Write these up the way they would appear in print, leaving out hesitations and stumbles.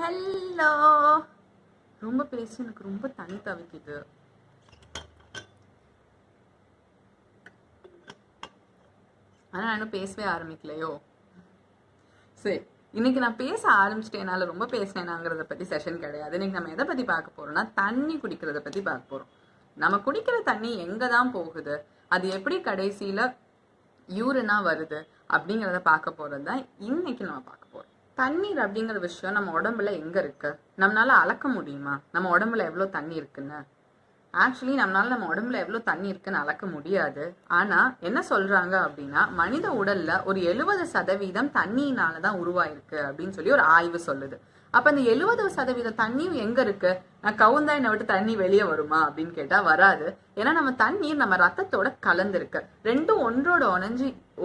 Hello. ரொம்ப பேசி எனக்கு ரொம்ப தனி தவிக்குது. ஆனா நான் இன்னும் பேசவே ஆரம்பிக்கலையோ. சரி, இன்னைக்கு நான் பேச ஆரம்பிச்சிட்டேனால ரொம்ப பேசினேனாங்கிறத பத்தி செஷன் கிடையாது. இன்னைக்கு நம்ம எதை பத்தி பார்க்க போறோம்னா தண்ணி குடிக்கிறத பத்தி பார்க்க போறோம். நம்ம குடிக்கிற தண்ணி எங்க தான் போகுது, அது எப்படி கடைசியில யூரினா வருது அப்படிங்கிறத பார்க்க போறது தான் இன்னைக்கு நம்ம பார்க்க போறோம். தண்ணீர் அப்படிங்கிற விஷயம் நம்ம உடம்புல எங்க இருக்கு, நம்மளால அளக்க முடியுமா நம்ம உடம்புல எவ்வளவு தண்ணி இருக்குன்னு? ஆக்சுவலி நம்ம உடம்புல எவ்வளவு தண்ணி இருக்குன்னு அளக்க முடியாது. ஆனா என்ன சொல்றாங்க அப்படின்னா, மனித உடல்ல ஒரு 70% தண்ணியினாலதான் உருவாயிருக்கு அப்படின்னு சொல்லி ஒரு ஆய்வு சொல்லுது. அப்ப இந்த 70% தண்ணியும் எங்க இருக்கு? நான் கவுந்தா என்னை விட்டு தண்ணி வெளியே வருமா அப்படின்னு கேட்டா வராது. ஏன்னா நம்ம தண்ணீர் நம்ம ரத்தத்தோட கலந்துருக்கு. ரெண்டும்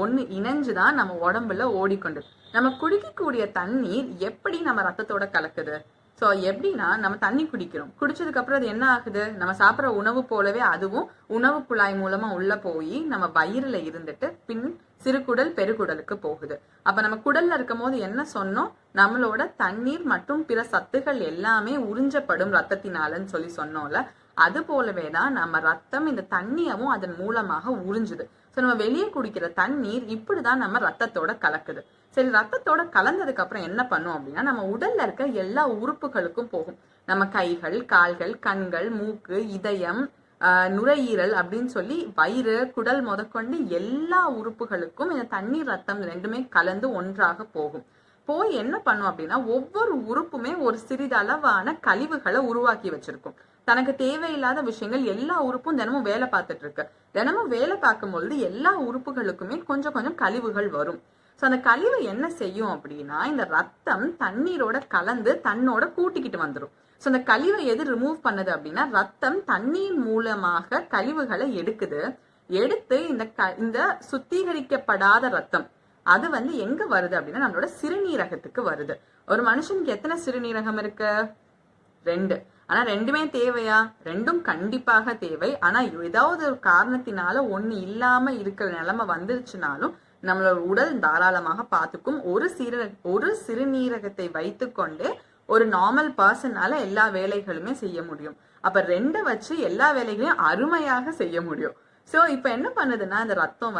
ஒன்னு இணைஞ்சுதான் நம்ம உடம்புல ஓடிக்கொண்டு. நம்ம குடிக்கக்கூடிய தண்ணீர் எப்படி நம்ம ரத்தத்தோட கலக்குது? ஸோ எப்படின்னா, நம்ம தண்ணி குடிக்கிறோம், குடிச்சதுக்கு அப்புறம் அது என்ன ஆகுது, நம்ம சாப்பிட்ற உணவு போலவே அதுவும் உணவு குழாய் மூலமா உள்ள போய் நம்ம வயிறுல இருந்துட்டு பின் சிறுகுடல் பெருகுடலுக்கு போகுது. அப்ப நம்ம குடல்ல இருக்கும் போது என்ன சொன்னோம், நம்மளோட தண்ணீர் மற்றும் பிற சத்துகள் எல்லாமே உறிஞ்சப்படும் ரத்தத்தினாலன்னு சொல்லி சொன்னோம்ல. அது போலவேதான் நம்ம ரத்தம் இந்த தண்ணியவும் அதன் மூலமாக உறிஞ்சுது. ஸோ நம்ம வெளியே குடிக்கிற தண்ணீர் இப்படிதான் நம்ம ரத்தத்தோட கலக்குது. சரி, ரத்தத்தோட கலந்ததுக்கு அப்புறம் என்ன பண்ணும் அப்படின்னா, நம்ம உடல்ல இருக்க எல்லா உறுப்புகளுக்கும் போகும். நம்ம கைகள், கால்கள், கண்கள், மூக்கு, இதயம், நுரையீரல் அப்படின்னு சொல்லி வயிறு, குடல் முதற்கொண்டு எல்லா உறுப்புகளுக்கும் இந்த தண்ணீர் ரத்தம் ரெண்டுமே கலந்து ஒன்றாக போகும். போய் என்ன பண்ணும் அப்படின்னா, ஒவ்வொரு உறுப்புமே ஒரு சிறிதளவான கழிவுகளை உருவாக்கி வச்சிருக்கும். தனக்கு தேவையில்லாத விஷயங்கள் எல்லா உறுப்பும் தினமும் வேலை பார்த்துட்டு இருக்கு. தினமும் வேலை பார்க்கும் பொழுது எல்லா உறுப்புகளுக்குமே கொஞ்சம் கொஞ்சம் கழிவுகள் வரும். ஸோ அந்த கழிவு என்ன செய்யும் அப்படின்னா, இந்த ரத்தம் தண்ணீரோட கலந்து தன்னோட கூட்டிக்கிட்டு வந்துடும். ஸோ அந்த கழிவை எது ரிமூவ் பண்ணுது அப்படின்னா, ரத்தம் தண்ணீர் மூலமாக கழிவுகளை எடுத்து இந்த சுத்திகரிக்கப்படாத ரத்தம் அது எங்க வருது அப்படின்னா, நம்மளோட சிறுநீரகத்துக்கு வருது. ஒரு மனுஷனுக்கு எத்தனை சிறுநீரகம் இருக்கு? 2. ஆனா ரெண்டுமே தேவையா? ரெண்டும் கண்டிப்பாக தேவை. ஆனா ஏதாவது ஒரு காரணத்தினால ஒண்ணு இல்லாம இருக்கிற நிலைமை வந்துருச்சுனாலும் நம்மளோட உடல் தாராளமாக பார்த்துக்கும். ஒரு சிறுநீரகத்தை வைத்துக்கொண்டு ஒரு நார்மல் பர்சனால எல்லா வேலைகளுமே செய்ய முடியும். அப்ப 2 வச்சு எல்லா வேலைகளையும் அருமையாக செய்ய முடியும். சோ இப்ப என்ன பண்ணுதுன்னா, இந்த ரத்தம்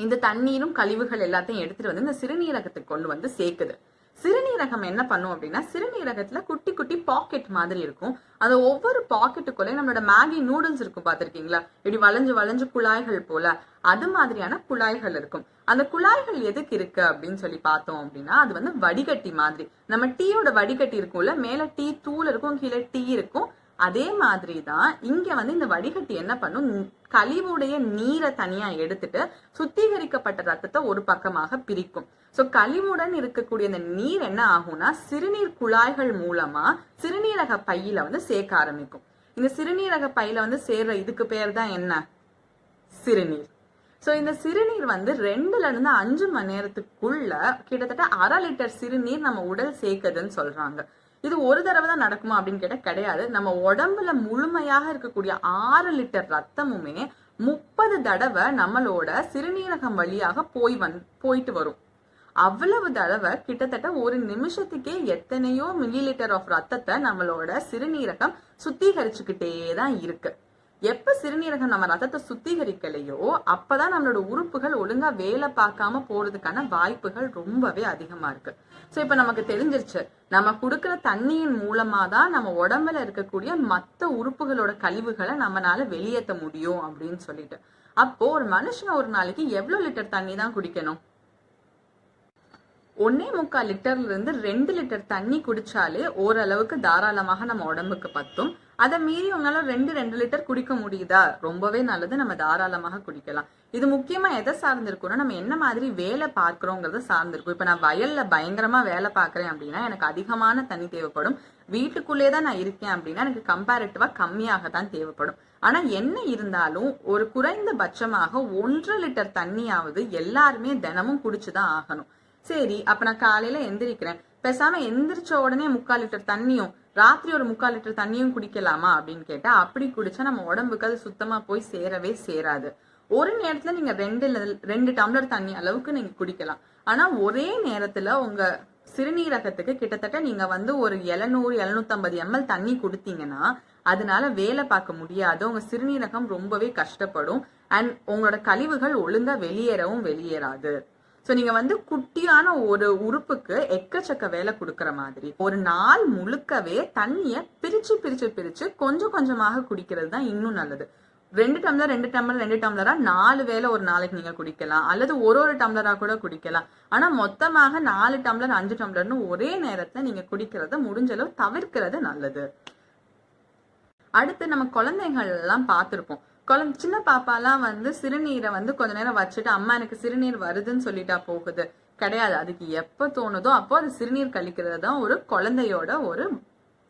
இந்த தண்ணீரும் கழிவுகள் எல்லாத்தையும் எடுத்துட்டு இந்த சிறுநீரகத்துக்கு கொண்டு சேர்க்குது. சிறுநீரகம் என்ன பண்ணும் அப்படின்னா, சிறுநீரகத்துல குட்டி குட்டி பாக்கெட் மாதிரி இருக்கும். அந்த ஒவ்வொரு பாக்கெட்டுக்குள்ளே நம்மளோட மேகி நூடுல்ஸ் இருக்கும், பாத்திருக்கீங்களா? இப்படி வளைஞ்சு வளைஞ்சு குழாய்கள் போல அது மாதிரியான குழாய்கள் இருக்கும். அந்த குழாய்கள் எதுக்கு இருக்கு அப்படின்னு சொல்லி பார்த்தோம் அப்படின்னா, அது வடிகட்டி மாதிரி. நம்ம டீயோட வடிகட்டி இருக்கும்ல, மேல டீ தூள் இருக்கும், கீழே டீ இருக்கும். அதே மாதிரிதான் இங்க இந்த வடிகட்டி என்ன பண்ணும், கழிவுடைய நீரை தனியா எடுத்துட்டு சுத்திகரிக்கப்பட்ட ரத்தத்தை ஒரு பக்கமாக பிரிக்கும். சோ கழிவுடன் இருக்கக்கூடிய இந்த நீர் என்ன ஆகும்னா, சிறுநீர் குழாய்கள் மூலமா சிறுநீரக பையில சேர்க்க ஆரம்பிக்கும். இந்த சிறுநீரக பையில சேர்ற இதுக்கு பேர் தான் என்ன? சிறுநீர். சோ இந்த சிறுநீர் 2ல இருந்து 5 மணி நேரத்துக்குள்ள கிட்டத்தட்ட 1/2 லிட்டர் சிறுநீர் நம்ம உடல் சேர்க்குதுன்னு சொல்றாங்க. இது ஒரு தடவை தான் நடக்குமா அப்படின்னு கேட்டா கிடையாது. நம்ம உடம்புல முழுமையாக இருக்கக்கூடிய 6 லிட்டர் ரத்தமுமே 30 தடவை நம்மளோட சிறுநீரகம் வழியாக போயிட்டு வரும். அவ்வளவு தடவை கிட்டத்தட்ட ஒரு நிமிஷத்துக்கே எத்தனையோ மில்லி லிட்டர் ஆஃப் ரத்தத்தை நம்மளோட சிறுநீரகம் சுத்திகரிச்சுக்கிட்டே தான் இருக்கு. எப்ப சிறுநீரகம் நம்ம ரத்தத்தை சுத்திகரிக்கலையோ அப்பதான் நம்மளோட உறுப்புகள் ஒழுங்கா வேலை பார்க்காம போறதுக்கான வாய்ப்புகள் ரொம்பவே அதிகமா இருக்கு. சோ இப்ப நமக்கு தெரிஞ்சிருச்சு, நம்ம குடுக்கிற தண்ணியின் மூலமா தான் நம்ம உடம்புல இருக்கக்கூடிய மத்த உறுப்புகளோட கழிவுகளை நம்மளால வெளியேற்ற முடியும் அப்படின்னு சொல்லிட்டு. அப்போ ஒரு மனுஷன் ஒரு நாளைக்கு எவ்வளவு லிட்டர் தண்ணி தான் குடிக்கணும்? 1.25 லிட்டர்ல இருந்து 2 லிட்டர் தண்ணி குடிச்சாலே ஓரளவுக்கு தாராளமாக நம்ம உடம்புக்கு பத்தும். அதை மீறி உங்களால 2 லிட்டர் குடிக்க முடியுதா? ரொம்பவே நல்லது, நம்ம தாராளமாக குடிக்கலாம். இது முக்கியமா எதை சார்ந்திருக்கும்னா, நம்ம என்ன மாதிரி வேலை பார்க்கிறோங்கிறத சார்ந்திருக்கும். இப்ப நான் வயல்ல பயங்கரமா வேலை பார்க்கறேன் அப்படின்னா எனக்கு அதிகமான தண்ணி தேவைப்படும். வீட்டுக்குள்ளேதான் நான் இருக்கேன் அப்படின்னா எனக்கு கம்பேரிட்டிவா கம்மியாக தான் தேவைப்படும். ஆனா என்ன இருந்தாலும் ஒரு குறைந்தபட்சமாக 1.5 லிட்டர் தண்ணியாவது எல்லாருமே தினமும் குடிச்சுதான் ஆகணும். சரி, அப்ப நான் காலையில எந்திரிக்கிறேன், பேசாம எந்திரிச்ச உடனே 3/4 லிட்டர் தண்ணியும் ராத்திரி ஒரு 3/4 லிட்டர் தண்ணியும் குடிக்கலாமா அப்படின்னு கேட்டா, அப்படி குடிச்சா நம்ம உடம்புக்கு அது சுத்தமா போய் சேரவே சேராது. ஒரு நேரத்துல நீங்க 2 டம்ளர் தண்ணி அளவுக்கு நீங்க குடிக்கலாம். ஆனா ஒரே நேரத்துல உங்க சிறுநீரகத்துக்கு கிட்டத்தட்ட நீங்க வந்து ஒரு 700-750 ml தண்ணி கொடுத்தீங்கன்னா அதனால வேலை பார்க்க முடியாது. உங்க சிறுநீரகம் ரொம்பவே கஷ்டப்படும். அண்ட் உங்களோட கழிவுகள் ஒழுங்கா வெளியேறாது. சோ நீங்க வந்து குட்டியான ஒரு உறுப்புக்கு எக்கச்சக்க வேலை கொடுக்கற மாதிரி ஒரு நாள் முழுக்கவே தண்ணிய பிரிச்சு பிரிச்சு பிரிச்சு கொஞ்சம் கொஞ்சமாக குடிக்கிறது தான் இன்னும் நல்லது. 2 டம்ளர் 2 டம்ளர் 2 டம்ளரா 4 வேளை ஒரு நாளைக்கு நீங்க குடிக்கலாம், அல்லது ஒரு டம்ளரா கூட குடிக்கலாம். ஆனா மொத்தமாக 4 டம்ளர் 5 டம்ளர்னு ஒரே நேரத்துல நீங்க குடிக்கிறத முடிஞ்ச அளவு தவிர்க்கிறது நல்லது. அடுத்து நம்ம குழந்தைகள் எல்லாம் பார்த்திருப்போம். சின்ன பாப்பாலாம் வந்து சிறுநீரை வந்து கொஞ்ச நேரம் வச்சுட்டு அம்மா எனக்கு சிறுநீர் வருதுன்னு சொல்லிட்டா போகுது கிடையாது. அதுக்கு எப்ப தோணுதோ அப்போ அது சிறுநீர் கழிக்கிறது தான் ஒரு குழந்தையோட ஒரு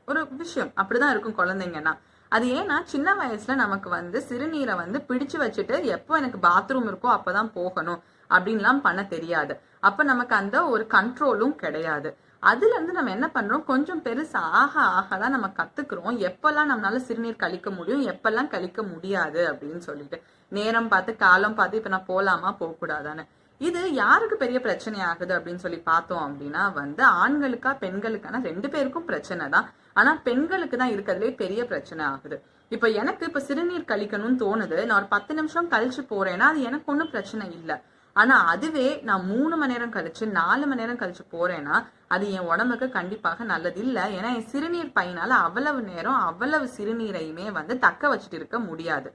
ஒரு விஷயம். அப்படிதான் இருக்கும் குழந்தைங்கன்னா. அது ஏன்னா சின்ன வயசுல நமக்கு வந்து சிறுநீரை வந்து பிடிச்சு வச்சுட்டு எப்போ எனக்கு பாத்ரூம் இருக்கோ அப்பதான் போகணும் அப்படின்லாம் பண்ண தெரியாது. அப்ப நமக்கு அந்த ஒரு கண்ட்ரோலும் கிடையாது. அதுல இருந்து நம்ம என்ன பண்றோம், கொஞ்சம் பெருசா ஆக ஆகதான் நம்ம கத்துக்கிறோம் எப்பெல்லாம் நம்மளால சிறுநீர் கழிக்க முடியும், எப்பெல்லாம் கழிக்க முடியாது அப்படின்னு சொல்லிட்டு. நேரம் பார்த்து காலம் பார்த்து இப்ப நான் போலாமா போக கூடாதான்னு. இது யாருக்கு பெரிய பிரச்சனை ஆகுது அப்படின்னு சொல்லி பார்த்தோம் அப்படின்னா வந்து ஆண்களுக்கா பெண்களுக்கான 2 பேருக்கும் பிரச்சனை தான். ஆனா பெண்களுக்கு தான் இருக்கிறதுலே பெரிய பிரச்சனை ஆகுது. இப்ப சிறுநீர் கழிக்கணும்னு தோணுது, நான் ஒரு 10 நிமிஷம் கழிச்சு போறேன்னா அது எனக்கு ஒன்றும் பிரச்சனை இல்லை. ஆனா அதுவே நான் 3 மணி நேரம் கழிச்சு 4 மணி நேரம் கழிச்சு போறேன்னா அது என் உடம்புக்கு கண்டிப்பாக நல்லது இல்லை. ஏன்னா என் சிறுநீர் பையனால அவ்வளவு நேரம் அவ்வளவு சிறுநீரையுமே வந்து தக்க வச்சுட்டு இருக்க முடியாது.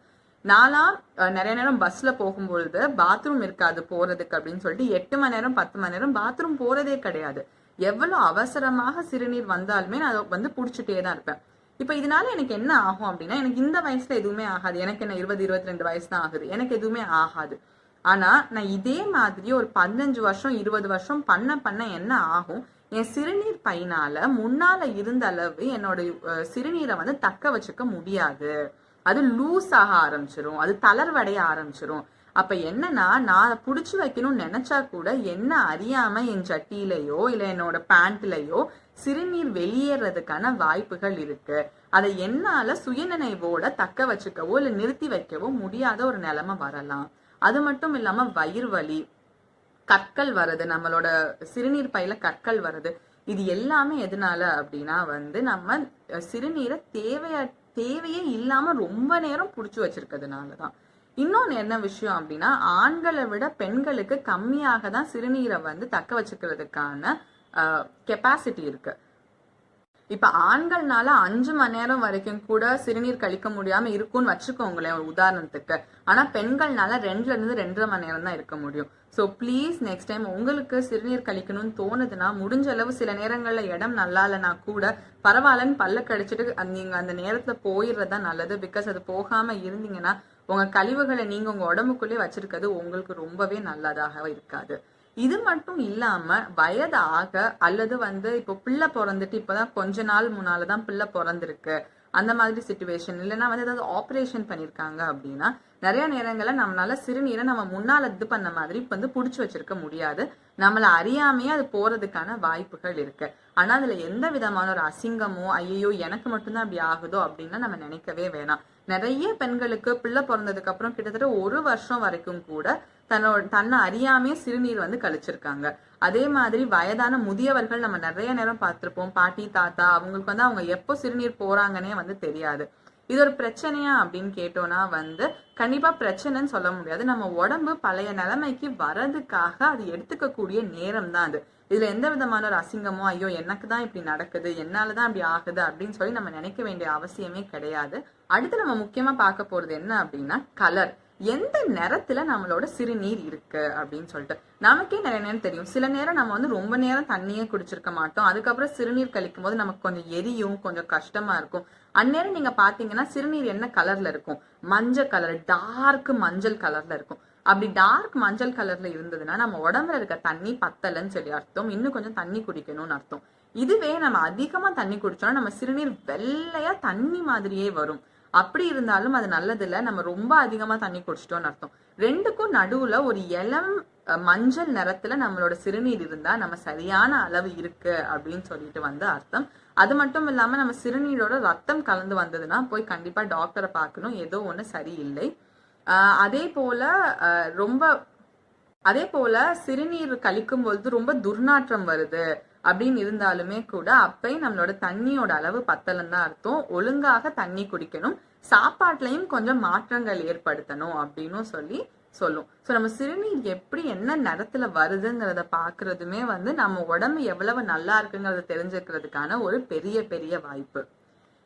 நான்லாம் நிறைய நேரம் பஸ்ல போகும்பொழுது பாத்ரூம் இருக்காது போறதுக்கு அப்படின்னு சொல்லிட்டு 8 மணி நேரம் 10 மணி நேரம் பாத்ரூம் போறதே கிடையாது. எவ்வளவு அவசரமாக சிறுநீர் வந்தாலுமே நான் அதை வந்து புடிச்சுட்டே தான் இருப்பேன். இப்ப இதனால எனக்கு என்ன ஆகும் அப்படின்னா, எனக்கு இந்த வயசுல எதுவுமே ஆகாது. எனக்கு என்ன 20-22 வயசு தான் ஆகுது, எனக்கு எதுவுமே ஆகாது. ஆனா நான் இதே மாதிரி ஒரு 15 வருஷம் 20 வருஷம் பண்ண என்ன ஆகும், என் சிறுநீர் பையனால முன்னால இருந்த அளவு என்னோட சிறுநீரை வந்து தக்க வச்சுக்க முடியாது. அது லூஸ் ஆக ஆரம்பிச்சிரும், அது தளர்வடைய ஆரம்பிச்சிரும். அப்ப என்னன்னா நான் புடிச்சு வைக்கணும்னு நினைச்சா கூட என்ன அறியாம என் சட்டியிலையோ இல்ல என்னோட பேண்ட்லயோ சிறுநீர் வெளியேறதுக்கான வாய்ப்புகள் இருக்கு. அதை என்னால சுயநினைவோட தக்க வச்சுக்கவோ இல்ல நிறுத்தி வைக்கவோ முடியாத ஒரு நிலைமை வரலாம். அது மட்டும் இல்லாம வயிறு வலி, கற்கள் வருது, நம்மளோட சிறுநீர் பையில கற்கள் வருது. இது எல்லாமே எதனால அப்படின்னா வந்து நம்ம சிறுநீரை தேவையே இல்லாம ரொம்ப நேரம் புடிச்சு வச்சிருக்கிறதுனாலதான். இன்னொன்னு என்ன விஷயம் அப்படின்னா, ஆண்களை விட பெண்களுக்கு கம்மியாக தான் சிறுநீரை வந்து தக்க வச்சுக்கிறதுக்கான கெப்பாசிட்டி இருக்கு. இப்ப ஆண்கள்னால 5 மணி நேரம் வரைக்கும் கூட சிறுநீர் கழிக்க முடியாம இருக்கும்னு வச்சுக்கோங்களேன் ஒரு உதாரணத்துக்கு. ஆனா பெண்கள்னால 2ல இருந்து 2.5 மணி நேரம் தான் இருக்க முடியும். ஸோ ப்ளீஸ் நெக்ஸ்ட் டைம் உங்களுக்கு சிறுநீர் கழிக்கணும்னு தோணுதுன்னா முடிஞ்ச அளவு சில நேரங்கள்ல இடம் நல்லா இல்லைன்னா கூட பரவாயில்லன்னு பல்ல கடிச்சிட்டு நீங்க அந்த நேரத்துல போயிடுறதா நல்லது. பிகாஸ் அது போகாம இருந்தீங்கன்னா உங்க கழிவுகளை நீங்க உங்க உடம்புக்குள்ளே வச்சிருக்கிறது உங்களுக்கு ரொம்பவே நல்லதாக இருக்காது. இது மட்டும் இல்லாம வயதாக அல்லது வந்து இப்போ பிள்ளை பிறந்துட்டு இப்பதான் கொஞ்ச நாள் முன்னாலதான் பிள்ளை பிறந்திருக்கு அந்த மாதிரி சிச்சுவேஷன், இல்லைன்னா வந்து ஏதாவது ஆப்ரேஷன் பண்ணிருக்காங்க அப்படின்னா நிறைய நேரங்கள்ல நம்மளால சிறுநீரை நம்ம முன்னால இது பண்ண மாதிரி வந்து புடிச்சு வச்சிருக்க முடியாது. நம்மள அறியாமையே அது போறதுக்கான வாய்ப்புகள் இருக்கு. ஆனா அதுல எந்த விதமான ஒரு அசிங்கமோ ஐயோ எனக்கு மட்டும்தான் அப்படி ஆகுதோ அப்படின்னா நம்ம நினைக்கவே வேணாம். நிறைய பெண்களுக்கு பிள்ளை பிறந்ததுக்கு அப்புறம் கிட்டத்தட்ட 1 வருஷம் வரைக்கும் கூட தன்னை அறியாமையே சிறுநீர் வந்து கழிச்சிருக்காங்க. அதே மாதிரி வயதான முதியவர்கள் நம்ம நிறைய நேரம் பார்த்திருப்போம், பாட்டி தாத்தா, அவங்களுக்கு வந்து அவங்க எப்போ சிறுநீர் போறாங்கன்னே வந்து தெரியாது. இது ஒரு பிரச்சனையா அப்படின்னு கேட்டோம்னா வந்து கண்டிப்பா பிரச்சனைன்னு சொல்ல முடியாது. நம்ம உடம்பு பழைய நிலைமைக்கு வர்றதுக்காக அது எடுத்துக்கக்கூடிய நேரம் தான் அது. இதுல எந்த விதமான ஒரு அசிங்கமோ ஐயோ எனக்கு தான் இப்படி நடக்குது என்னாலதான் இப்படி ஆகுது அப்படின்னு சொல்லி நம்ம நினைக்க வேண்டிய அவசியமே கிடையாது. அடுத்து நம்ம முக்கியமா பார்க்க போறது என்ன அப்படின்னா கலர். எந்த நேரத்துல நம்மளோட சிறுநீர் இருக்கு அப்படின்னு சொல்லிட்டு நமக்கே நிறைய நேரம் தெரியும். சில நேரம் நம்ம வந்து ரொம்ப நேரம் தண்ணியே குடிச்சிருக்க மாட்டோம், அதுக்கப்புறம் சிறுநீர் கழிக்கும் போது நமக்கு கொஞ்சம் எரியும், கொஞ்சம் கஷ்டமா இருக்கும். அந்நேரம் நீங்க பாத்தீங்கன்னா சிறுநீர் என்ன கலர்ல இருக்கும், மஞ்சள் கலர், டார்க் மஞ்சள் கலர்ல இருக்கும். அப்படி டார்க் மஞ்சள் கலர்ல இருந்ததுன்னா நம்ம உடம்புல இருக்க தண்ணி பத்தலன்னு சொல்லி அர்த்தம், இன்னும் கொஞ்சம் தண்ணி குடிக்கணும்னு அர்த்தம். இதுவே நம்ம அதிகமா தண்ணி குடிச்சோம்னா நம்ம சிறுநீர் வெள்ளையா தண்ணி மாதிரியே வரும். அப்படி இருந்தாலும் அது நல்லது இல்ல, நம்ம ரொம்ப அதிகமா தண்ணி குடிச்சிட்டோம்னு அர்த்தம். ரெண்டுக்கும் நடுவுல ஒரு இளம் மஞ்சள் நிறத்துல நம்மளோட சிறுநீர் இருந்தா நம்ம சரியான அளவு இருக்கு அப்படின்னு சொல்லிட்டு வந்து அர்த்தம். அது மட்டும் இல்லாம நம்ம சிறுநீரோட ரத்தம் கலந்து வந்ததுன்னா போய் கண்டிப்பா டாக்டரை பார்க்கணும், ஏதோ ஒண்ணு சரியில்லை. அதே போல சிறுநீர் கழிக்கும் பொழுது ரொம்ப துர்நாற்றம் வருது அப்படின்னு இருந்தாலுமே கூட அப்பயும் நம்மளோட தண்ணியோட அளவு பத்தலன்னு தான் அர்த்தம். ஒழுங்காக தண்ணி குடிக்கணும், சாப்பாட்டுலயும் கொஞ்சம் மாற்றங்கள் ஏற்படுத்தணும் அப்படின்னு சொல்லும். ஸோ நம்ம சிறுநீர் எப்படி என்ன நிறத்துல வருதுங்கிறத பாக்குறதுமே வந்து நம்ம உடம்பு எவ்வளவு நல்லா இருக்குங்கிறத தெரிஞ்சுக்கிறதுக்கான ஒரு பெரிய பெரிய வாய்ப்பு.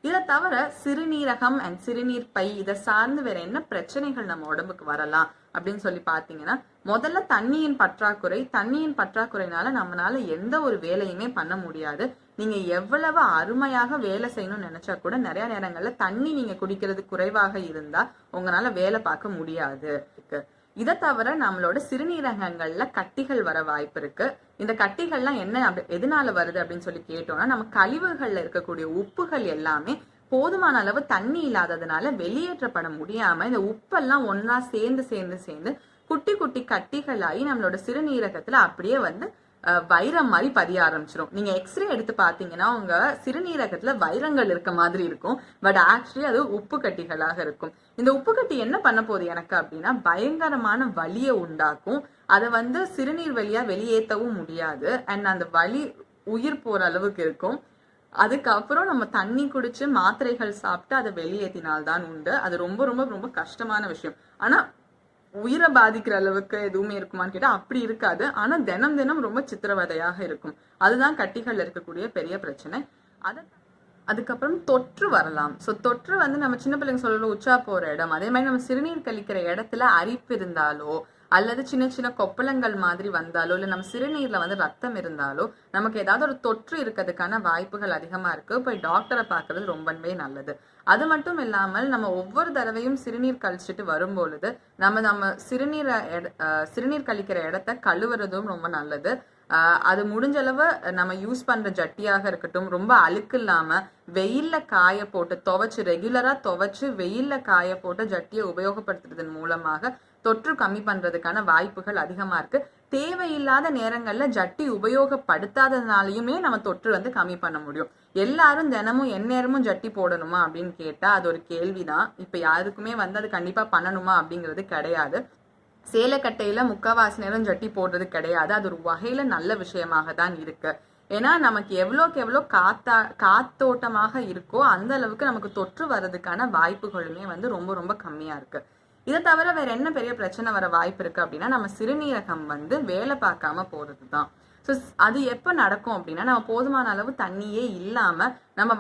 இதை தவிர சிறுநீரகம் அண்ட் சிறுநீர் பை இதை சார்ந்து வேற என்ன பிரச்சனைகள் நம்ம உடம்புக்கு வரலாம் அப்படின்னு சொல்லி பாத்தீங்கன்னா, முதல்ல தண்ணியின் பற்றாக்குறைனால நம்மளால எந்த ஒரு வேலையுமே பண்ண முடியாது. நீங்க எவ்வளவு அருமையாக வேலை செய்யணும்னு நினைச்சா கூட நிறைய நேரங்கள்ல தண்ணி நீங்க குடிக்கிறது குறைவாக இருந்தா உங்களால வேலை பார்க்க முடியாது. இதை தவிர நம்மளோட சிறுநீரகங்கள்ல கட்டிகள் வர வாய்ப்பு இருக்கு. இந்த கட்டிகள்லாம் என்ன எதனால வருது அப்படின்னு சொல்லி கேட்டோம்னா, நம்ம கழிவுகள்ல இருக்கக்கூடிய உப்புகள் எல்லாமே போதுமான அளவு தண்ணி இல்லாததுனால வெளியேற்றப்பட முடியாம இந்த உப்பெல்லாம் ஒன்னா சேர்ந்து குட்டி குட்டி கட்டிகளாகி நம்மளோட சிறுநீரகத்துல அப்படியே வந்து வைரம் மாதிரி பதிய ஆரம்பிச்சிடும். நீங்க எக்ஸ்ரே எடுத்து பாத்தீங்கன்னா உங்க சிறுநீரகத்துல வைரங்கள் இருக்க மாதிரி இருக்கும். பட் ஆக்சுவலி அது உப்பு கட்டிகளாக இருக்கும். இந்த உப்பு கட்டி என்ன பண்ண போகுது எனக்கு அப்படின்னா, பயங்கரமான வலியை உண்டாக்கும். அதை வந்து சிறுநீர் வழியா வெளியேற்றவும் முடியாது. அண்ட் அந்த வலி உயிர் போற அளவுக்கு இருக்கும். அதுக்கப்புறம் நம்ம தண்ணி குடிச்சு மாத்திரைகள் சாப்பிட்டு அதை வெளியேற்றினால்தான் உண்டு. அது ரொம்ப ரொம்ப ரொம்ப கஷ்டமான விஷயம். ஆனா உயிரை பாதிக்கிற அளவுக்கு எதுவுமே இருக்குமான்னு கேட்டா அப்படி இருக்காது. ஆனா தினம் தினம் ரொம்ப சித்திரவதையாக இருக்கும். அதுதான் கட்டிகள் இருக்கக்கூடிய பெரிய பிரச்சனை. அதுக்கப்புறம் தொற்று வரலாம். ஸோ தொற்று வந்து நம்ம சின்ன பிள்ளைங்க சொல்ல உச்சா போற இடம், அதே மாதிரி நம்ம சிறுநீர் கழிக்கிற இடத்துல அரிப்பு இருந்தாலோ அல்லது சின்ன சின்ன கொப்பளங்கள் மாதிரி வந்தாலோ இல்ல நம்ம சிறுநீர்ல வந்து ரத்தம் இருந்தாலோ நமக்கு ஏதாவது ஒரு தொற்று இருக்கிறதுக்கான வாய்ப்புகள் அதிகமா இருக்கு. போய் டாக்டரை பார்க்கறது ரொம்பவே நல்லது. அது மட்டும் இல்லாமல் நம்ம ஒவ்வொரு தடவையும் சிறுநீர் கழிச்சிட்டு வரும்பொழுது நம்ம சிறுநீர் கழிக்கிற இடத்த கழுவுறதும் ரொம்ப நல்லது. அது முடிஞ்ச அளவு நம்ம யூஸ் பண்ற ஜட்டியாக இருக்கட்டும், ரொம்ப அழுக்கு இல்லாம வெயில்ல காய போட்டு ரெகுலரா துவைச்சு வெயில்ல காய போட்டு ஜட்டியை உபயோகப்படுத்துறதன் மூலமாக தொற்று கம்மி பண்றதுக்கான வாய்ப்புகள் அதிகமா இருக்கு. தேவையில்லாத நேரங்கள்ல ஜட்டி உபயோகப்படுத்தாததுனாலயுமே நம்ம தொற்று வந்து கம்மி பண்ண முடியும். எல்லாரும் தினமும் எந்நேரமும் ஜட்டி போடணுமா அப்படின்னு கேட்டா அது ஒரு கேள்விதான். இப்ப யாருக்குமே வந்து அது கண்டிப்பா பண்ணணுமா அப்படிங்கிறது கிடையாது. சேலைக்கட்டையில முக்காவாசி நேரம் ஜட்டி போடுறது கிடையாது. அது ஒரு வகையில நல்ல விஷயமாக தான் இருக்கு. ஏன்னா நமக்கு எவ்வளோக்கு எவ்வளோ காத்தோட்டமாக இருக்கோ அந்த அளவுக்கு நமக்கு தொற்று வர்றதுக்கான வாய்ப்புகளுமே வந்து ரொம்ப ரொம்ப கம்மியா இருக்கு. இதை தவிர வேற என்ன பெரிய பிரச்சனை வர வாய்ப்பு இருக்கு அப்படின்னா, நம்ம சிறுநீரகம் வந்து வேலை பார்க்காம போறதுதான். ஸோ அது எப்போ நடக்கும் அப்படின்னா, நம்ம போதுமான அளவு தண்ணியே இல்லாம நம்ம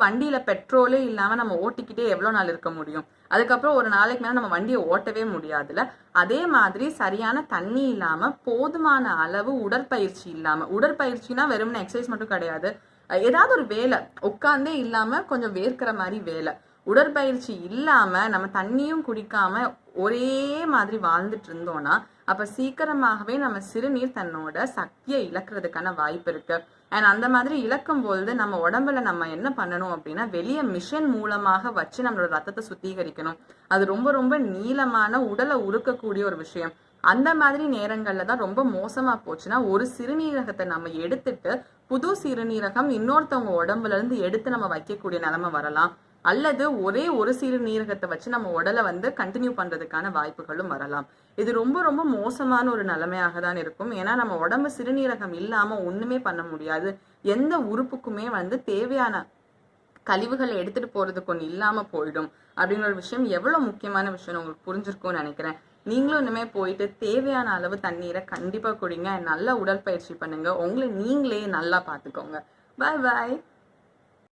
வண்டியில பெட்ரோலே இல்லாம நம்ம ஓட்டிக்கிட்டே எவ்வளவு நாள் இருக்க முடியும்? அதுக்கப்புறம் ஒரு நாளைக்கு மேல நம்ம வண்டியை ஓட்டவே முடியாதுல. அதே மாதிரி சரியான தண்ணி இல்லாம போதுமான அளவு உடற்பயிற்சி இல்லாம, உடற்பயிற்சினா வெறும்னு எக்ஸசைஸ் மட்டும் கிடையாது, ஏதாவது ஒரு வேலை உட்கார்ந்தே இல்லாம கொஞ்சம் வேர்க்கிற மாதிரி வேலை, உடற்பயிற்சி இல்லாம நம்ம தண்ணியும் குடிக்காம ஒரே மாதிரி வாழ்ந்துட்டு இருந்தோம்னா அப்ப சீக்கிரமாகவே நம்ம சிறுநீர் தன்னோட சக்தியை இழக்கிறதுக்கான வாய்ப்பு இருக்கு. அண்ட் அந்த மாதிரி இழக்கும் பொழுது நம்ம உடம்புல நம்ம என்ன பண்ணணும் அப்படின்னா, வெளியே மிஷின் மூலமாக வச்சு நம்மளோட ரத்தத்தை சுத்திகரிக்கணும். அது ரொம்ப ரொம்ப நீளமான உடலை உருக்கக்கூடிய ஒரு விஷயம். அந்த மாதிரி நேரங்கள்ல தான் ரொம்ப மோசமா போச்சுன்னா ஒரு சிறுநீரகத்தை நம்ம எடுத்துட்டு புது சிறுநீரகம் இன்னொருத்தவங்க உடம்புல இருந்து எடுத்து நம்ம வைக்கக்கூடிய நிலைமை வரலாம். அல்லது ஒரே ஒரு சிறுநீரகத்தை வச்சு நம்ம உடலை வந்து கண்டினியூ பண்றதுக்கான வாய்ப்புகளும் வரலாம். இது ரொம்ப ரொம்ப மோசமான ஒரு நிலைமையாக தான் இருக்கும். ஏன்னா நம்ம உடம்பு சிறுநீரகம் இல்லாம ஒண்ணுமே பண்ண முடியாது. எந்த உறுப்புக்குமே வந்து தேவையான கழிவுகளை எடுத்துட்டு போறதுக்கு ஒன்று இல்லாம போயிடும் அப்படிங்கிற ஒரு விஷயம் எவ்வளவு முக்கியமான விஷயம் உங்களுக்கு புரிஞ்சிருக்கும்னு நினைக்கிறேன். நீங்களும் இனிமே போயிட்டு தேவையான அளவு தண்ணீரை கண்டிப்பா குடிங்க. நல்ல உடற்பயிற்சி பண்ணுங்க. உங்களை நீங்களே நல்லா பாத்துக்கோங்க. பாய் பாய்.